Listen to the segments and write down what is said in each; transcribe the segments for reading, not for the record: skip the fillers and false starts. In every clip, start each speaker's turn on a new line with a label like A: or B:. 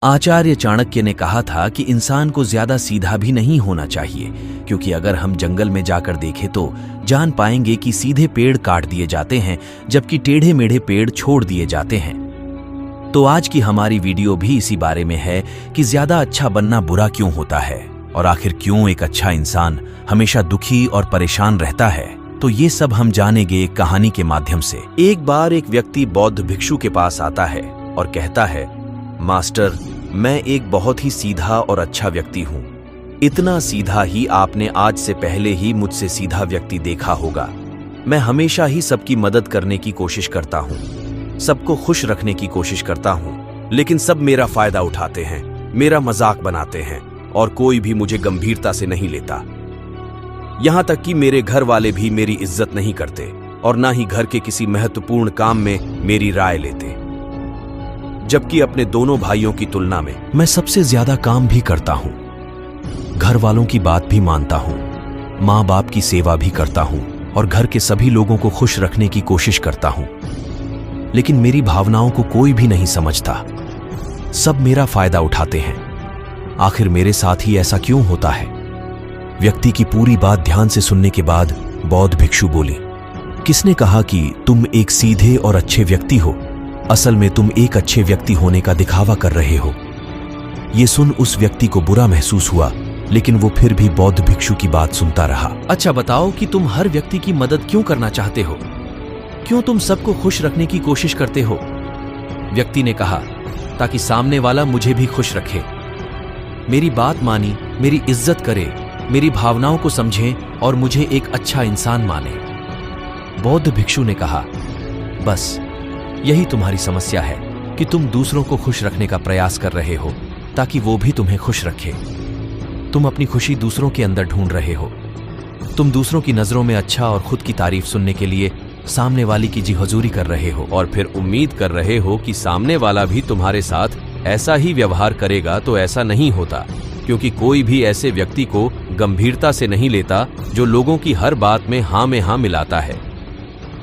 A: आचार्य चाणक्य ने कहा था कि इंसान को ज्यादा सीधा भी नहीं होना चाहिए, क्योंकि अगर हम जंगल में जाकर देखें तो जान पाएंगे कि सीधे पेड़ काट दिए जाते हैं जबकि टेढ़े मेढ़े पेड़ छोड़ दिए जाते हैं। तो आज की हमारी वीडियो भी इसी बारे में है कि ज्यादा अच्छा बनना बुरा क्यों होता है और आखिर क्यों एक अच्छा इंसान हमेशा दुखी और परेशान रहता है। तो ये सब हम जानेंगे एक कहानी के माध्यम से। एक बार एक व्यक्ति बौद्ध भिक्षु के पास आता है और कहता है, मास्टर, मैं एक बहुत ही सीधा और अच्छा व्यक्ति हूँ। इतना सीधा ही आपने आज से पहले ही मुझसे सीधा व्यक्ति देखा होगा। मैं हमेशा ही सबकी मदद करने की कोशिश करता हूँ, सबको खुश रखने की कोशिश करता हूँ, लेकिन सब मेरा फायदा उठाते हैं, मेरा मजाक बनाते हैं और कोई भी मुझे गंभीरता से नहीं लेता। यहाँ तक कि मेरे घर वाले भी मेरी इज्जत नहीं करते और ना ही घर के किसी महत्वपूर्ण काम में मेरी राय लेते, जबकि अपने दोनों भाइयों की तुलना में मैं सबसे ज्यादा काम भी करता हूं, घर वालों की बात भी मानता हूं, माँ बाप की सेवा भी करता हूं और घर के सभी लोगों को खुश रखने की कोशिश करता हूं। लेकिन मेरी भावनाओं को कोई भी नहीं समझता, सब मेरा फायदा उठाते हैं। आखिर मेरे साथ ही ऐसा क्यों होता है? व्यक्ति की पूरी बात ध्यान से सुनने के बाद बौद्ध भिक्षु बोली, किसने कहा कि तुम एक सीधे और अच्छे व्यक्ति हो? असल में तुम एक अच्छे व्यक्ति होने का दिखावा कर रहे हो। ये सुन उस व्यक्ति को बुरा महसूस हुआ, लेकिन वो फिर भी बौद्ध भिक्षु की बात सुनता रहा। अच्छा बताओ कि तुम हर व्यक्ति की मदद क्यों करना चाहते हो? क्यों तुम सबको खुश रखने की कोशिश करते हो? व्यक्ति ने कहा, ताकि सामने वाला मुझे भी खुश रखे, मेरी बात मानी, मेरी इज्जत करे, मेरी भावनाओं को समझे और मुझे एक अच्छा इंसान माने। बौद्ध भिक्षु ने कहा, बस यही तुम्हारी समस्या है कि तुम दूसरों को खुश रखने का प्रयास कर रहे हो ताकि वो भी तुम्हें खुश रखे। तुम अपनी खुशी दूसरों के अंदर ढूंढ रहे हो। तुम दूसरों की नजरों में अच्छा और खुद की तारीफ सुनने के लिए सामने वाली की जी हुजूरी कर रहे हो और फिर उम्मीद कर रहे हो कि सामने वाला भी तुम्हारे साथ ऐसा ही व्यवहार करेगा। तो ऐसा नहीं होता, क्योंकि कोई भी ऐसे व्यक्ति को गंभीरता से नहीं लेता जो लोगों की हर बात में हाँ में हाँ मिलाता है।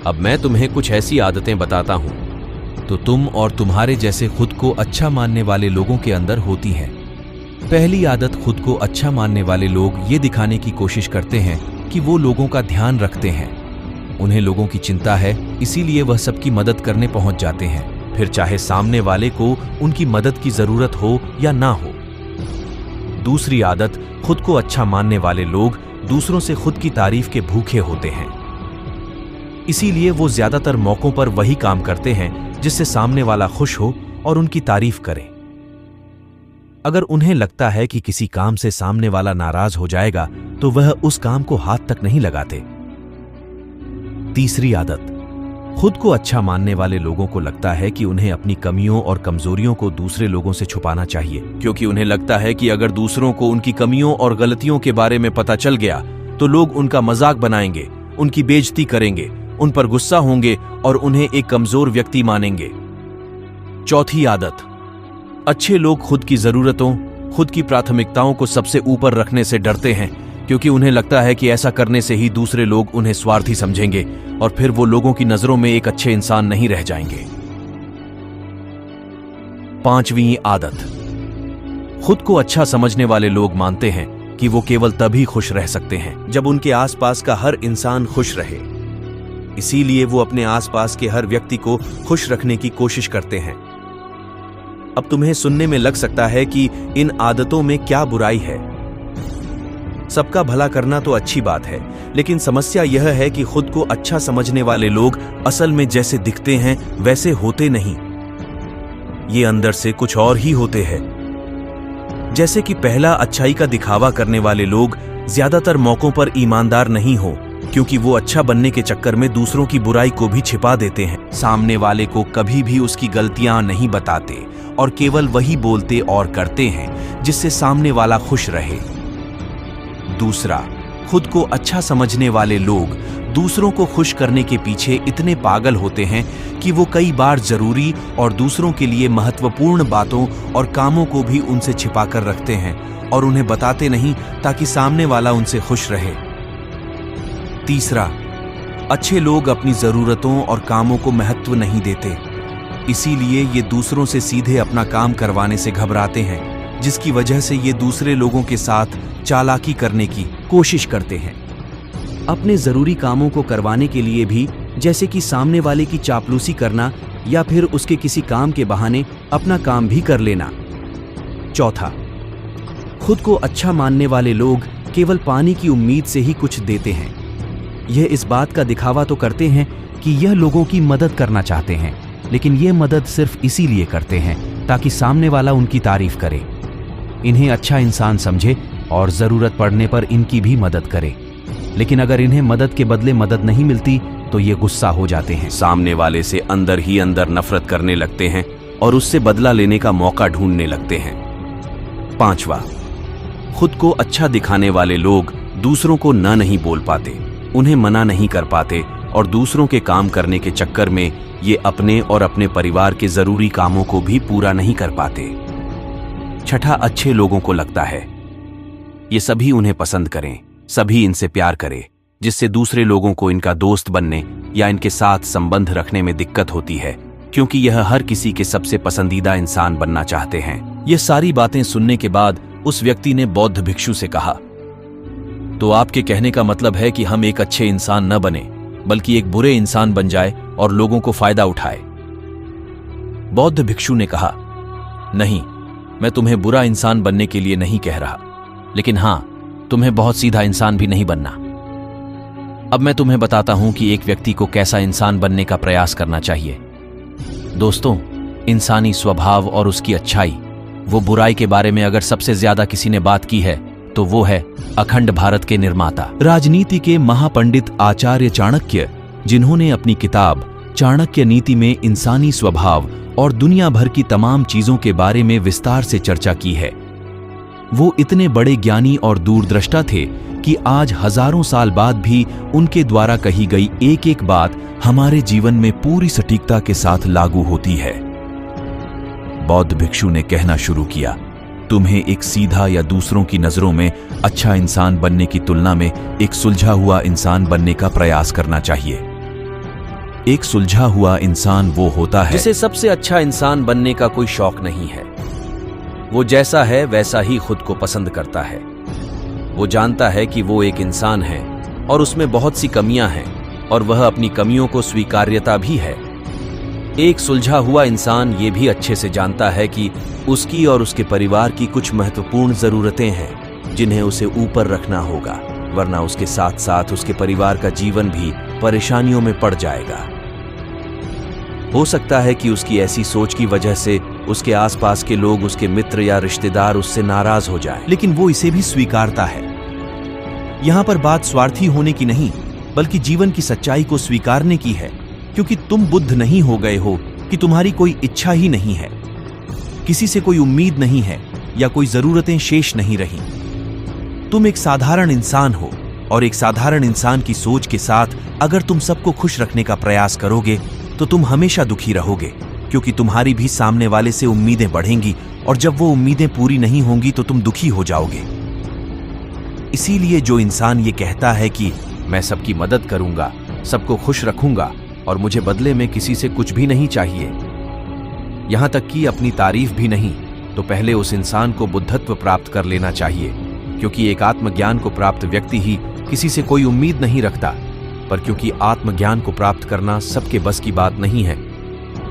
A: अब मैं तुम्हें कुछ ऐसी आदतें बताता हूं तो तुम और तुम्हारे जैसे खुद को अच्छा मानने वाले लोगों के अंदर होती है। पहली आदत, खुद को अच्छा मानने वाले लोग ये दिखाने की कोशिश करते हैं कि वो लोगों का ध्यान रखते हैं। उन्हें लोगों की चिंता है, इसीलिए वह सबकी मदद करने पहुंच जाते हैं, फिर चाहे सामने वाले को उनकी मदद की जरूरत हो या ना हो। दूसरी आदत, खुद को अच्छा मानने वाले लोग दूसरों से खुद की तारीफ के भूखे होते हैं, इसीलिए वो ज्यादातर मौकों पर वही काम करते हैं जिससे सामने वाला खुश हो और उनकी तारीफ करे। अगर उन्हें लगता है कि किसी काम से सामने वाला नाराज हो जाएगा तो वह उस काम को हाथ तक नहीं लगाते। तीसरी आदत, खुद को अच्छा मानने वाले लोगों को लगता है कि उन्हें अपनी कमियों और कमजोरियों को दूसरे लोगों से छुपाना चाहिए, क्योंकि उन्हें लगता है कि अगर दूसरों को उनकी कमियों और गलतियों के बारे में पता चल गया तो लोग उनका मजाक बनाएंगे, उनकी बेइज्जती करेंगे, उन पर गुस्सा होंगे और उन्हें एक कमजोर व्यक्ति मानेंगे। चौथी आदत, अच्छे लोग खुद की जरूरतों, खुद की प्राथमिकताओं को सबसे ऊपर रखने से डरते हैं, क्योंकि उन्हें लगता है कि ऐसा करने से ही दूसरे लोग उन्हें स्वार्थी समझेंगे और फिर वो लोगों की नजरों में एक अच्छे इंसान नहीं रह जाएंगे। पांचवीं आदत, खुद को अच्छा समझने वाले लोग मानते हैं कि वो केवल तभी खुश रह सकते हैं जब उनके आसपास का हर इंसान खुश रहे, इसीलिए वो अपने आसपास के हर व्यक्ति को खुश रखने की कोशिश करते हैं। अब तुम्हें सुनने में लग सकता है कि इन आदतों में क्या बुराई है। सबका भला करना तो अच्छी बात है, लेकिन समस्या यह है कि खुद को अच्छा समझने वाले लोग असल में जैसे दिखते हैं वैसे होते नहीं। ये अंदर से कुछ और ही होते हैं। जैसे कि पहला, अच्छाई का दिखावा करने वाले लोग ज्यादातर मौकों पर ईमानदार नहीं हो, क्योंकि वो अच्छा बनने के चक्कर में दूसरों की बुराई को भी छिपा देते हैं। सामने वाले को कभी भी उसकी गलतियां नहीं बताते और केवल वही बोलते और करते हैं जिससे सामने वाला खुश रहे। दूसरा, खुद को अच्छा समझने वाले लोग दूसरों को खुश करने के पीछे इतने पागल होते हैं कि वो कई बार जरूरी और दूसरों के लिए महत्वपूर्ण बातों और कामों को भी उनसे छिपाकर रखते हैं और उन्हें बताते नहीं ताकि सामने वाला उनसे खुश रहे। तीसरा, अच्छे लोग अपनी जरूरतों और कामों को महत्व नहीं देते। इसीलिए ये दूसरों से सीधे अपना काम करवाने से घबराते हैं, जिसकी वजह से ये दूसरे लोगों के साथ चालाकी करने की कोशिश करते हैं। अपने जरूरी कामों को करवाने के लिए भी, जैसे कि सामने वाले की चापलूसी करना या फिर उसके किसी काम के बहाने अपना काम भी कर लेना। चौथा, खुद को अच्छा मानने वाले लोग केवल पाने की उम्मीद से ही कुछ देते हैं। यह इस बात का दिखावा तो करते हैं कि यह लोगों की मदद करना चाहते हैं, लेकिन यह मदद सिर्फ इसीलिए करते हैं ताकि सामने वाला उनकी तारीफ करे, इन्हें अच्छा इंसान समझे और जरूरत पड़ने पर इनकी भी मदद करे। लेकिन अगर इन्हें मदद के बदले मदद नहीं मिलती तो ये गुस्सा हो जाते हैं, सामने वाले से अंदर ही अंदर नफरत करने लगते हैं और उससे बदला लेने का मौका ढूंढने लगते हैं। पांचवा, खुद को अच्छा दिखाने वाले लोग दूसरों को ना नहीं बोल पाते, उन्हें मना नहीं कर पाते और दूसरों के काम करने के चक्कर में ये अपने और अपने परिवार के जरूरी कामों को भी पूरा नहीं कर पाते। छठा, अच्छे लोगों को लगता है ये सभी उन्हें पसंद करें, सभी इनसे प्यार करें, जिससे दूसरे लोगों को इनका दोस्त बनने या इनके साथ संबंध रखने में दिक्कत होती है, क्योंकि यह हर किसी के सबसे पसंदीदा इंसान बनना चाहते हैं। ये सारी बातें सुनने के बाद उस व्यक्ति ने बौद्ध भिक्षु से कहा, तो आपके कहने का मतलब है कि हम एक अच्छे इंसान न बने, बल्कि एक बुरे इंसान बन जाए और लोगों को फायदा उठाए। बौद्ध भिक्षु ने कहा, नहीं, मैं तुम्हें बुरा इंसान बनने के लिए नहीं कह रहा, लेकिन हां, तुम्हें बहुत सीधा इंसान भी नहीं बनना। अब मैं तुम्हें बताता हूं कि एक व्यक्ति को कैसा इंसान बनने का प्रयास करना चाहिए। दोस्तों, इंसानी स्वभाव और उसकी अच्छाई, वो बुराई के बारे में अगर सबसे ज्यादा किसी ने बात की है तो वो है अखंड भारत के निर्माता, राजनीति के महापंडित आचार्य चाणक्य, जिन्होंने अपनी किताब चाणक्य नीति में इंसानी स्वभाव और दुनिया भर की तमाम चीजों के बारे में विस्तार से चर्चा की है। वो इतने बड़े ज्ञानी और दूरदृष्टा थे कि आज हजारों साल बाद भी उनके द्वारा कही गई एक एक बात हमारे जीवन में पूरी सटीकता के साथ लागू होती है। बौद्ध भिक्षु ने कहना शुरू किया, तुम्हें एक सीधा या दूसरों की नजरों में अच्छा इंसान बनने की तुलना में एक सुलझा हुआ इंसान बनने का प्रयास करना चाहिए। एक सुलझा हुआ इंसान वो होता है जिसे सबसे अच्छा इंसान बनने का कोई शौक नहीं है। वो जैसा है वैसा ही खुद को पसंद करता है। वो जानता है कि वो एक इंसान है और उसमें बहुत सी कमियां हैं और वह अपनी कमियों को स्वीकार्यता भी है। एक सुलझा हुआ इंसान ये भी अच्छे से जानता है कि उसकी और उसके परिवार की कुछ महत्वपूर्ण जरूरतें हैं जिन्हें उसे ऊपर रखना होगा, वरना उसके साथ साथ उसके परिवार का जीवन भी परेशानियों में पड़ जाएगा। हो सकता है कि उसकी ऐसी सोच की वजह से उसके आसपास के लोग, उसके मित्र या रिश्तेदार उससे नाराज हो जाएं, लेकिन वो इसे भी स्वीकारता है। यहां पर बात स्वार्थी होने की नहीं, बल्कि जीवन की सच्चाई को स्वीकारने की है, क्योंकि तुम बुद्ध नहीं हो गए हो कि तुम्हारी कोई इच्छा ही नहीं है, किसी से कोई उम्मीद नहीं है या कोई जरूरतें शेष नहीं रही। तुम एक साधारण इंसान हो और एक साधारण इंसान की सोच के साथ अगर तुम सबको खुश रखने का प्रयास करोगे तो तुम हमेशा दुखी रहोगे, क्योंकि तुम्हारी भी सामने वाले से उम्मीदें बढ़ेंगी और जब वो उम्मीदें पूरी नहीं होंगी तो तुम दुखी हो जाओगे। इसीलिए जो इंसान ये कहता है कि मैं सबकी मदद करूंगा, सबको खुश रखूंगा और मुझे बदले में किसी से कुछ भी नहीं चाहिए, यहां तक कि अपनी तारीफ भी नहीं, तो पहले उस इंसान को बुद्धत्व प्राप्त कर लेना चाहिए, क्योंकि एक आत्मज्ञान को प्राप्त व्यक्ति ही किसी से कोई उम्मीद नहीं रखता। पर क्योंकि आत्मज्ञान को प्राप्त करना सबके बस की बात नहीं है,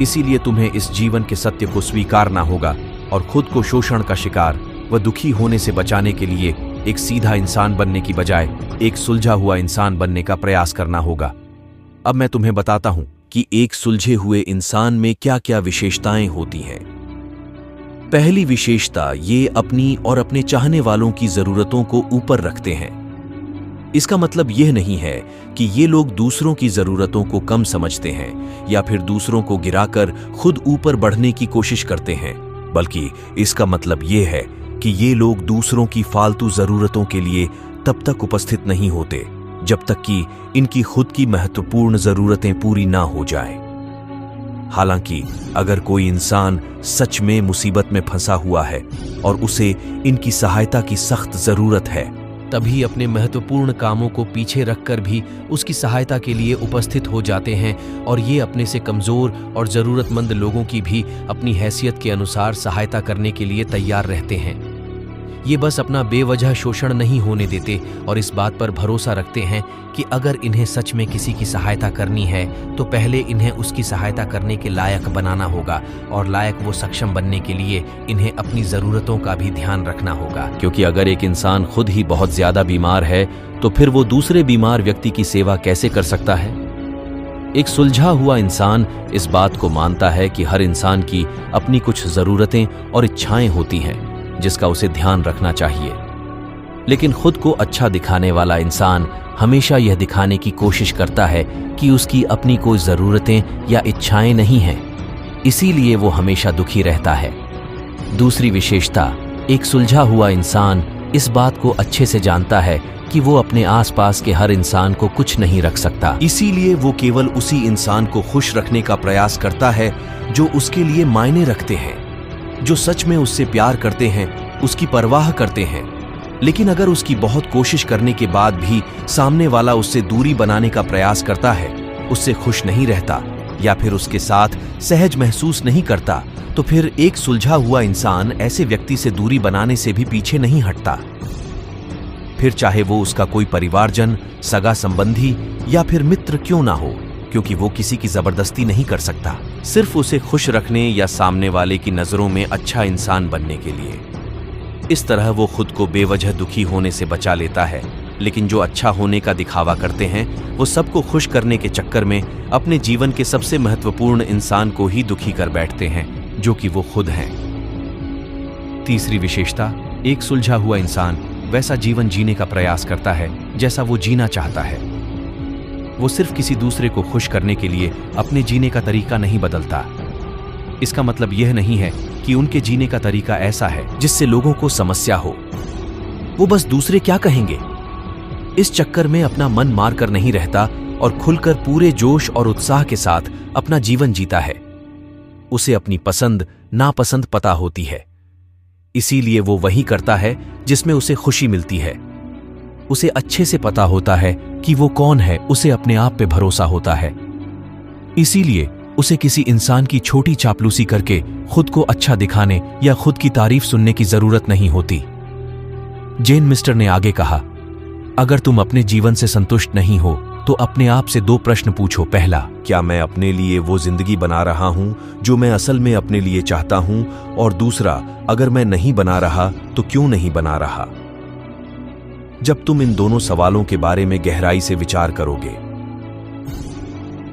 A: इसीलिए तुम्हें इस जीवन के सत्य को स्वीकारना होगा और खुद को शोषण का शिकार व दुखी होने से बचाने के लिए एक सीधा इंसान बनने की बजाय एक सुलझा हुआ इंसान बनने का प्रयास करना होगा। अब मैं तुम्हें बताता हूं कि एक सुलझे हुए इंसान में क्या क्या विशेषताएं होती हैं। पहली विशेषता, ये अपनी और अपने चाहने वालों की जरूरतों को ऊपर रखते हैं। इसका मतलब यह नहीं है कि ये लोग दूसरों की जरूरतों को कम समझते हैं या फिर दूसरों को गिराकर खुद ऊपर बढ़ने की कोशिश करते हैं, बल्कि इसका मतलब यह है कि ये लोग दूसरों की फालतू जरूरतों के लिए तब तक उपस्थित नहीं होते जब तक कि इनकी खुद की महत्वपूर्ण जरूरतें पूरी ना हो जाएं। हालांकि अगर कोई इंसान सच में मुसीबत में फंसा हुआ है और उसे इनकी सहायता की सख्त जरूरत है, तभी अपने महत्वपूर्ण कामों को पीछे रखकर भी उसकी सहायता के लिए उपस्थित हो जाते हैं और ये अपने से कमज़ोर और ज़रूरतमंद लोगों की भी अपनी हैसियत के अनुसार सहायता करने के लिए तैयार रहते हैं। ये बस अपना बेवजह शोषण नहीं होने देते और इस बात पर भरोसा रखते हैं कि अगर इन्हें सच में किसी की सहायता करनी है तो पहले इन्हें उसकी सहायता करने के लायक बनाना होगा और लायक वो सक्षम बनने के लिए इन्हें अपनी ज़रूरतों का भी ध्यान रखना होगा। क्योंकि अगर एक इंसान खुद ही बहुत ज़्यादा बीमार है तो फिर वो दूसरे बीमार व्यक्ति की सेवा कैसे कर सकता है? एक सुलझा हुआ इंसान इस बात को मानता है कि हर इंसान की अपनी कुछ ज़रूरतें और इच्छाएं होती हैं जिसका उसे ध्यान रखना चाहिए, लेकिन खुद को अच्छा दिखाने वाला इंसान हमेशा यह दिखाने की कोशिश करता है कि उसकी अपनी कोई ज़रूरतें या इच्छाएं नहीं हैं, इसीलिए वो हमेशा दुखी रहता है। दूसरी विशेषता, एक सुलझा हुआ इंसान इस बात को अच्छे से जानता है कि वो अपने आसपास के हर इंसान को कुछ नहीं रख सकता, इसीलिए वो केवल उसी इंसान को खुश रखने का प्रयास करता है जो उसके लिए मायने रखते हैं, जो सच में उससे प्यार करते हैं, उसकी परवाह करते हैं। लेकिन अगर उसकी बहुत कोशिश करने के बाद भी सामने वाला उससे दूरी बनाने का प्रयास करता है, उससे खुश नहीं रहता या फिर उसके साथ सहज महसूस नहीं करता, तो फिर एक सुलझा हुआ इंसान ऐसे व्यक्ति से दूरी बनाने से भी पीछे नहीं हटता। फिर चाहे वो उसका कोई परिवारजन, सगा संबंधी या फिर मित्र क्यों ना हो, क्योंकि वो किसी की जबरदस्ती नहीं कर सकता, सिर्फ उसे खुश रखने या सामने वाले की नजरों में अच्छा इंसान बनने के लिए। इस तरह वो खुद को बेवजह दुखी होने से बचा लेता है, लेकिन जो अच्छा होने का दिखावा करते हैं वो सबको खुश करने के चक्कर में अपने जीवन के सबसे महत्वपूर्ण इंसान को ही दुखी कर बैठते हैं, जो कि वो खुद हैं। तीसरी विशेषता, एक सुलझा हुआ इंसान वैसा जीवन जीने का प्रयास करता है जैसा वो जीना चाहता है। वो सिर्फ किसी दूसरे को खुश करने के लिए अपने जीने का तरीका नहीं बदलता। इसका मतलब यह नहीं है कि उनके जीने का तरीका ऐसा है जिससे लोगों को समस्या हो। वो बस दूसरे क्या कहेंगे इस चक्कर में अपना मन मारकर नहीं रहता और खुलकर पूरे जोश और उत्साह के साथ अपना जीवन जीता है। उसे अपनी पसंद नापसंद पता होती है, इसीलिए वो वही करता है जिसमें उसे खुशी मिलती है। उसे अच्छे से पता होता है कि वो कौन है, उसे अपने आप पे भरोसा होता है, इसीलिए उसे किसी इंसान की छोटी चापलूसी करके खुद को अच्छा दिखाने या खुद की तारीफ सुनने की जरूरत नहीं होती। जेन मिस्टर ने आगे कहा, अगर तुम अपने जीवन से संतुष्ट नहीं हो तो अपने आप से 2 प्रश्न पूछो। पहला, क्या मैं अपने लिए वो जिंदगी बना रहा हूं जो मैं असल में अपने लिए चाहता हूं? और दूसरा, अगर मैं नहीं बना रहा तो क्यों नहीं बना रहा? जब तुम इन दोनों सवालों के बारे में गहराई से विचार करोगे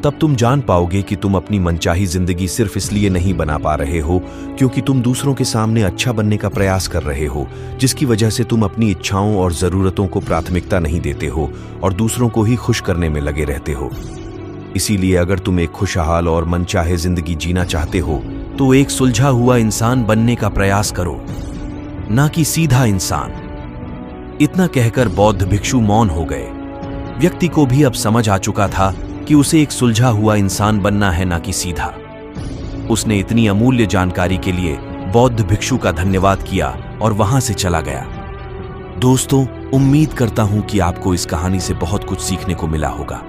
A: तब तुम जान पाओगे कि तुम अपनी मनचाही जिंदगी सिर्फ इसलिए नहीं बना पा रहे हो क्योंकि तुम दूसरों के सामने अच्छा बनने का प्रयास कर रहे हो, जिसकी वजह से तुम अपनी इच्छाओं और जरूरतों को प्राथमिकता नहीं देते हो और दूसरों को ही खुश करने में लगे रहते हो। इसीलिए अगर तुम एक खुशहाल और मनचाहे जिंदगी जीना चाहते हो तो एक सुलझा हुआ इंसान बनने का प्रयास करो, ना कि सीधा इंसान। इतना कहकर बौद्ध भिक्षु मौन हो गए। व्यक्ति को भी अब समझ आ चुका था कि उसे एक सुलझा हुआ इंसान बनना है, ना कि सीधा। उसने इतनी अमूल्य जानकारी के लिए बौद्ध भिक्षु का धन्यवाद किया और वहां से चला गया। दोस्तों, उम्मीद करता हूं कि आपको इस कहानी से बहुत कुछ सीखने को मिला होगा।